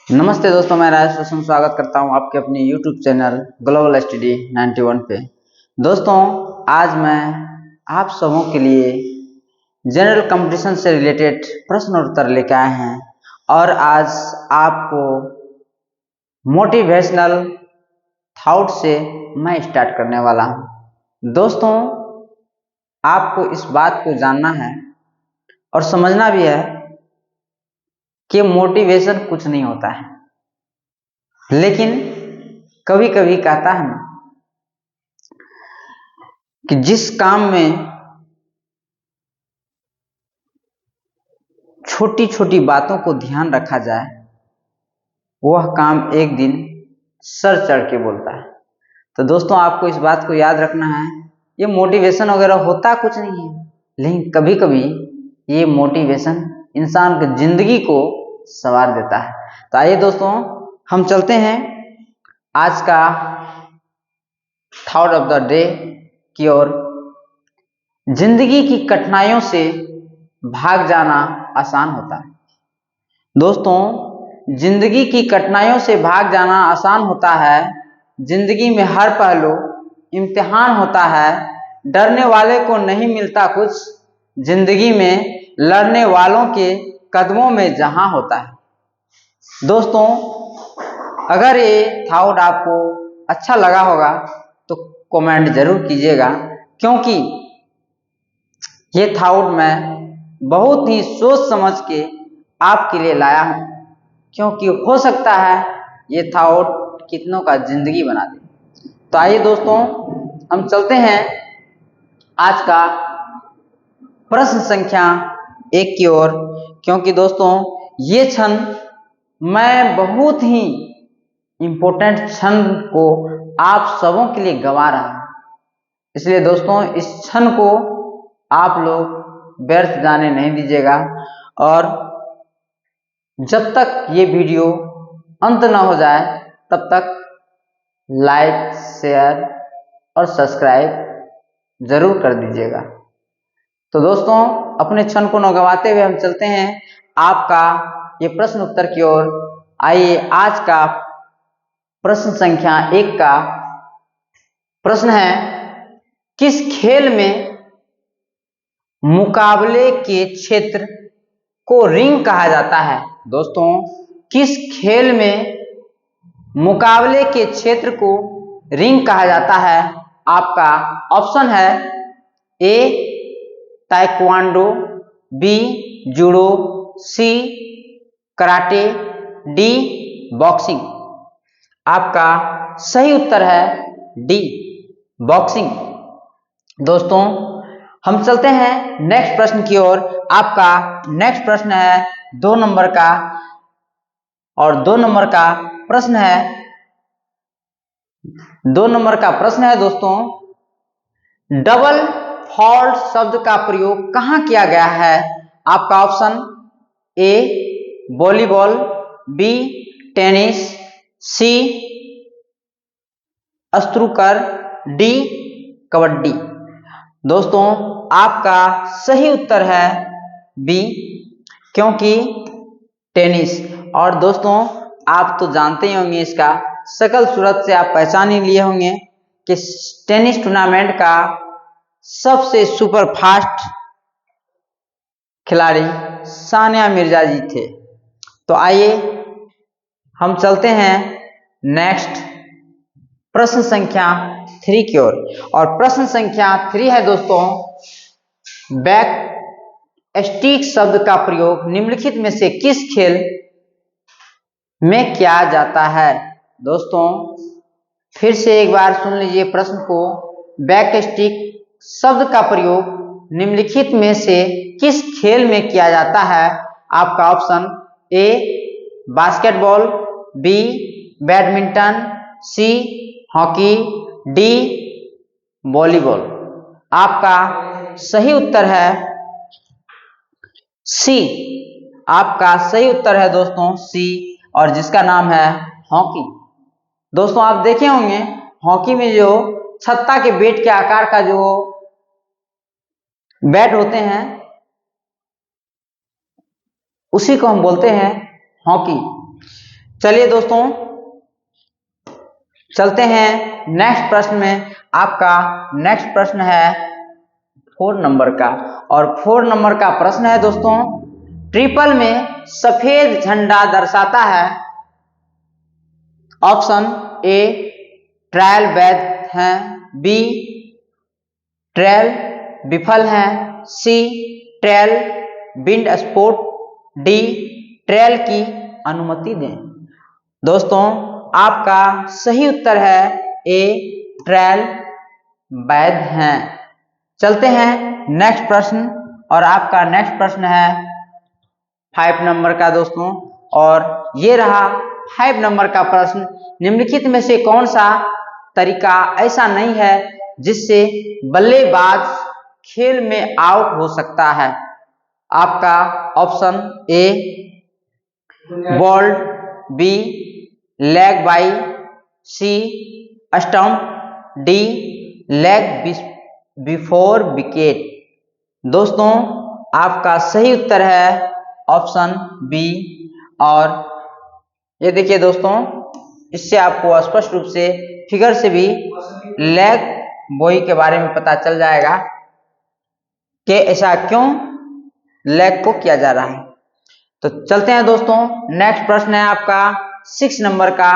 नमस्ते दोस्तों, मैं राजेश रोशन स्वागत करता हूं आपके अपने YouTube चैनल ग्लोबल स्टडी 91 पे। दोस्तों, आज मैं आप सबों के लिए जनरल कंपटीशन से रिलेटेड प्रश्न और उत्तर लेकर आए हैं और आज आपको मोटिवेशनल थॉट से मैं स्टार्ट करने वाला हूं। दोस्तों, आपको इस बात को जानना है और समझना भी है कि मोटिवेशन कुछ नहीं होता है, लेकिन कभी कभी कहता है ना कि जिस काम में छोटी छोटी बातों को ध्यान रखा जाए वह काम एक दिन सर चढ़ के बोलता है। तो दोस्तों, आपको इस बात को याद रखना है, ये मोटिवेशन वगैरह होता कुछ नहीं है, लेकिन कभी कभी ये मोटिवेशन इंसान की जिंदगी को संवार देता है। तो आइए दोस्तों, हम चलते हैं आज का थॉट ऑफ द डे की ओर। जिंदगी की कठिनाइयों से भाग जाना आसान होता है। दोस्तों, जिंदगी की कठिनाइयों से भाग जाना आसान होता है। जिंदगी में हर पहलू इम्तिहान होता है। डरने वाले को नहीं मिलता कुछ, जिंदगी में लड़ने वालों के कदमों में जहां होता है। दोस्तों, अगर ये थॉट आपको अच्छा लगा होगा तो कमेंट जरूर कीजिएगा, क्योंकि ये थॉट मैं बहुत ही सोच समझ के आपके लिए लाया हूं, क्योंकि हो सकता है ये थॉट कितनों का जिंदगी बना दे। तो आइए दोस्तों, हम चलते हैं आज का प्रश्न संख्या 1 की ओर, क्योंकि दोस्तों ये क्षण मैं बहुत ही इम्पोर्टेंट क्षण को आप सबों के लिए गंवा रहा हूं। इसलिए दोस्तों, इस क्षण को आप लोग व्यर्थ जाने नहीं दीजिएगा और जब तक ये वीडियो अंत ना हो जाए तब तक लाइक, शेयर और सब्सक्राइब जरूर कर दीजिएगा। तो दोस्तों, अपने क्षण को न गंवाते हुए हम चलते हैं आपका ये प्रश्न उत्तर की ओर। आइए, आज का प्रश्न संख्या 1 का प्रश्न है, किस खेल में मुकाबले के क्षेत्र को रिंग कहा जाता है? दोस्तों, किस खेल में मुकाबले के क्षेत्र को रिंग कहा जाता है? आपका ऑप्शन है ए ताइक्वांडो, बी जूडो, सी कराटे, डी बॉक्सिंग। आपका सही उत्तर है डी बॉक्सिंग। दोस्तों, हम चलते हैं नेक्स्ट प्रश्न की ओर। आपका नेक्स्ट प्रश्न है 2 नंबर का, और 2 नंबर का प्रश्न है दोस्तों, डबल फॉल्ट शब्द का प्रयोग कहां किया गया है? आपका option A volleyball, B tennis, C अस्त्रुकर, डी कबड्डी। दोस्तों, आपका सही उत्तर है बी, क्योंकि टेनिस। और दोस्तों, आप तो जानते ही होंगे, इसका शकल सूरत से आप पहचान ही लिए होंगे कि टेनिस टूर्नामेंट का सबसे सुपर फास्ट खिलाड़ी सानिया मिर्जा जी थे। तो आइए हम चलते हैं नेक्स्ट प्रश्न संख्या 3 की ओर। और प्रश्न संख्या 3 है दोस्तों, बैक स्टिक शब्द का प्रयोग निम्नलिखित में से किस खेल में किया जाता है? दोस्तों, फिर से एक बार सुन लीजिए प्रश्न को। बैक स्टिक शब्द का प्रयोग निम्नलिखित में से किस खेल में किया जाता है? आपका option A basketball, B badminton, C hockey, D volleyball. आपका सही उत्तर है सी। आपका सही उत्तर है दोस्तों सी, और जिसका नाम है हॉकी। दोस्तों, आप देखे होंगे हॉकी में जो छत्ता के बैट के आकार का जो बैट होते हैं उसी को हम बोलते हैं हॉकी। चलिए दोस्तों चलते हैं नेक्स्ट प्रश्न में। आपका नेक्स्ट प्रश्न है 4 नंबर का, और 4 नंबर का प्रश्न है दोस्तों, ट्रिपल में सफेद झंडा दर्शाता है। ऑप्शन ए ट्रायल वैध है, बी ट्रायल विफल है, C trial wind sport, D trial की अनुमति दें। दोस्तों आपका सही उत्तर है ए ट्रायल वैध है। चलते हैं नेक्स्ट प्रश्न, और आपका नेक्स्ट प्रश्न है 5 नंबर का दोस्तों, और ये रहा 5 नंबर का प्रश्न। निम्नलिखित में से कौन सा तरीका ऐसा नहीं है जिससे बल्लेबाज खेल में आउट हो सकता है। आपका option A bowled, B leg bye, C stump, D leg before wicket. दोस्तों आपका सही उत्तर है ऑप्शन बी। और ये देखिए दोस्तों, इससे आपको स्पष्ट रूप से फिगर से भी लेग बॉय के बारे में पता चल जाएगा कि ऐसा क्यों लेग को किया जा रहा है। तो चलते हैं दोस्तों, नेक्स्ट प्रश्न है आपका 6 नंबर का,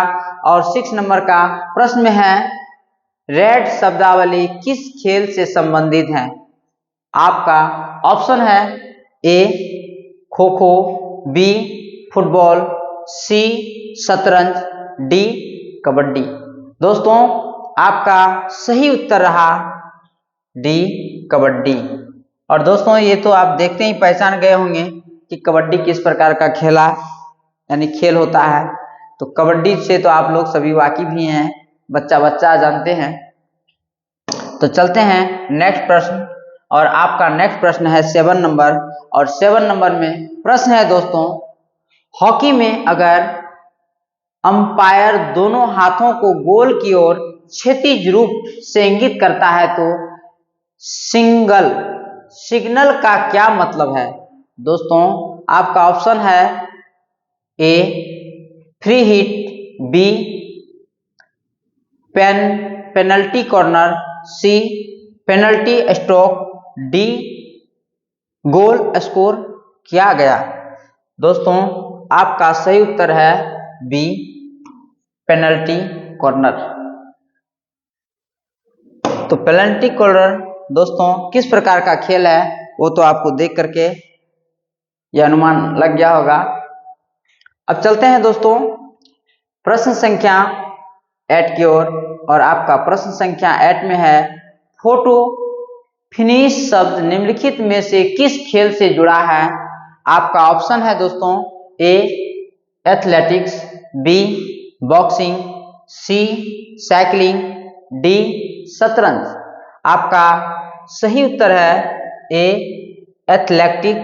और 6 नंबर का प्रश्न में है रेड शब्दावली किस खेल से संबंधित है। आपका ऑप्शन है ए खो खो, बी फुटबॉल, सी शतरंज, डी कबड्डी। दोस्तों आपका सही उत्तर रहा डी कबड्डी। और दोस्तों ये तो आप देखते ही पहचान गए होंगे कि कबड्डी किस प्रकार का खेल होता है। तो कबड्डी से तो आप लोग सभी वाकिफ ही हैं, बच्चा जानते हैं। तो चलते हैं नेक्स्ट प्रश्न, और आपका नेक्स्ट प्रश्न है 7 नंबर, और 7 नंबर में प्रश्न है दोस्तों, हॉकी में अगर अंपायर दोनों हाथों को गोल की ओर क्षैतिज रूप से इंगित करता है तो सिग्नल का क्या मतलब है। दोस्तों आपका ऑप्शन है A free hit, B penalty corner, C penalty stroke, D goal score किया गया। दोस्तों आपका सही उत्तर है बी पेनल्टी कॉर्नर। तो पेनल्टी कॉर्नर दोस्तों किस प्रकार का खेल है वो तो आपको देख करके यह अनुमान लग गया होगा। अब चलते हैं दोस्तों प्रश्न संख्या 8 की ओर, और आपका प्रश्न संख्या 8 में है फोटो फिनिश शब्द निम्नलिखित में से किस खेल से जुड़ा है। आपका ऑप्शन है दोस्तों ए एथलेटिक्स, बी बॉक्सिंग, सी साइकिलिंग, डी शतरंज। आपका सही उत्तर है ए एथलेटिक्स।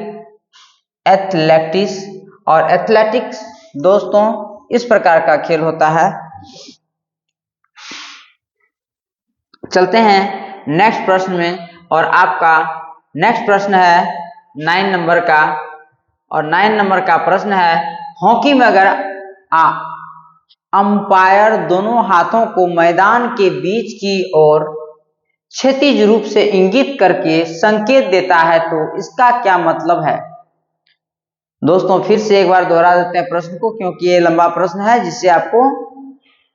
और एथलेटिक्स दोस्तों इस प्रकार का खेल होता है। चलते हैं नेक्स्ट प्रश्न में, और आपका नेक्स्ट प्रश्न है 9 नंबर का, और 9 नंबर का प्रश्न है हॉकी में अगर अंपायर दोनों हाथों को मैदान के बीच की ओर क्षैतिज रूप से इंगित करके संकेत देता है तो इसका क्या मतलब है। दोस्तों फिर से एक बार दोहरा देते हैं प्रश्न को, क्योंकि ये लंबा प्रश्न है जिससे आपको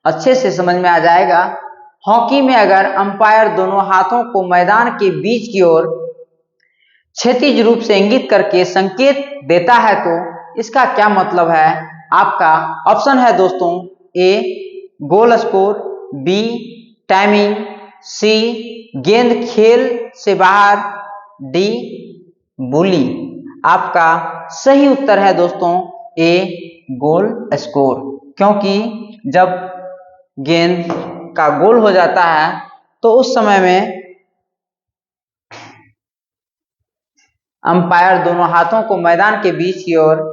अच्छे से समझ में आ जाएगा। हॉकी में अगर अंपायर दोनों हाथों को मैदान के बीच की ओर क्षैतिज रूप से इंगित करके संकेत देता है तो इसका क्या मतलब है। आपका ऑप्शन है दोस्तों ए गोल स्कोर, बी टाइमिंग, सी गेंद खेल से बाहर, डी बुली। आपका सही उत्तर है दोस्तों ए गोल स्कोर, क्योंकि जब गेंद का गोल हो जाता है तो उस समय में अंपायर दोनों हाथों को मैदान के बीच की ओर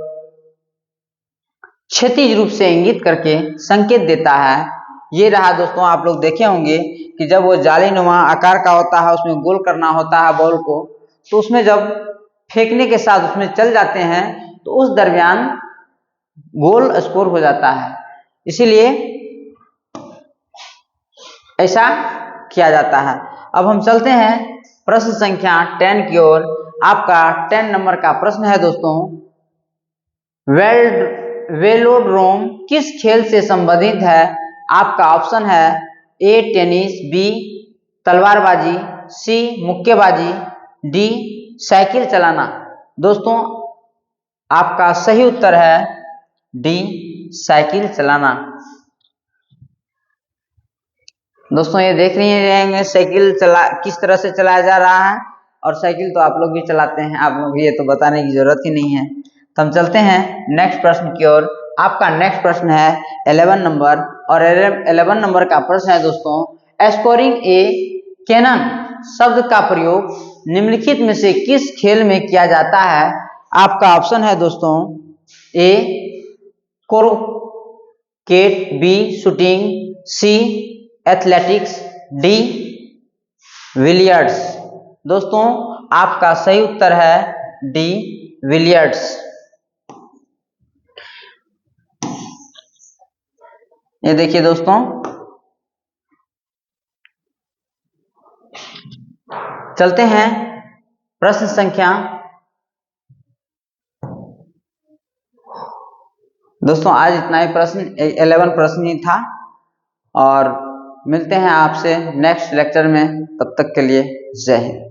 क्षैतिज रूप से इंगित करके संकेत देता है। ये रहा दोस्तों, आप लोग देखे होंगे कि जब वो जालीनुमा आकार का होता है, उसमें गोल करना होता है बॉल को, तो उसमें जब फेंकने के साथ उसमें चल जाते हैं तो उस दरमियान गोल स्कोर हो जाता है। इसीलिए ऐसा किया जाता है। अब हम चलते हैं प्रश्न संख्या 10 की ओर। आपका 10 नंबर का प्रश्न है दोस्तों, वेलोड्रोम किस खेल से संबंधित है? आपका ऑप्शन है ए टेनिस, बी तलवारबाजी, सी मुक्केबाजी, डी साइकिल चलाना। दोस्तों आपका सही उत्तर है डी साइकिल चलाना। दोस्तों ये देख रही हैं साइकिल किस तरह से चलाया जा रहा है, और साइकिल तो आप लोग भी चलाते हैं, आप लोग ये तो बताने की जरूरत ही नहीं है। तो हम चलते हैं नेक्स्ट प्रश्न की ओर। आपका नेक्स्ट प्रश्न है 11 नंबर, और 11 नंबर का प्रश्न है दोस्तों, स्कोरिंग ए कैनन शब्द का प्रयोग निम्नलिखित में से किस खेल में किया जाता है? आपका ऑप्शन है दोस्तों A cricket, B shooting, C athletics, D billiards. दोस्तों आपका सही उत्तर है डी विलियर्ड्स। ये देखिए दोस्तों, चलते हैं प्रश्न संख्या। दोस्तों आज इतना ही प्रश्न, 11 प्रश्न ही था, और मिलते हैं आपसे नेक्स्ट लेक्चर में। तब तक के लिए जय हिंद।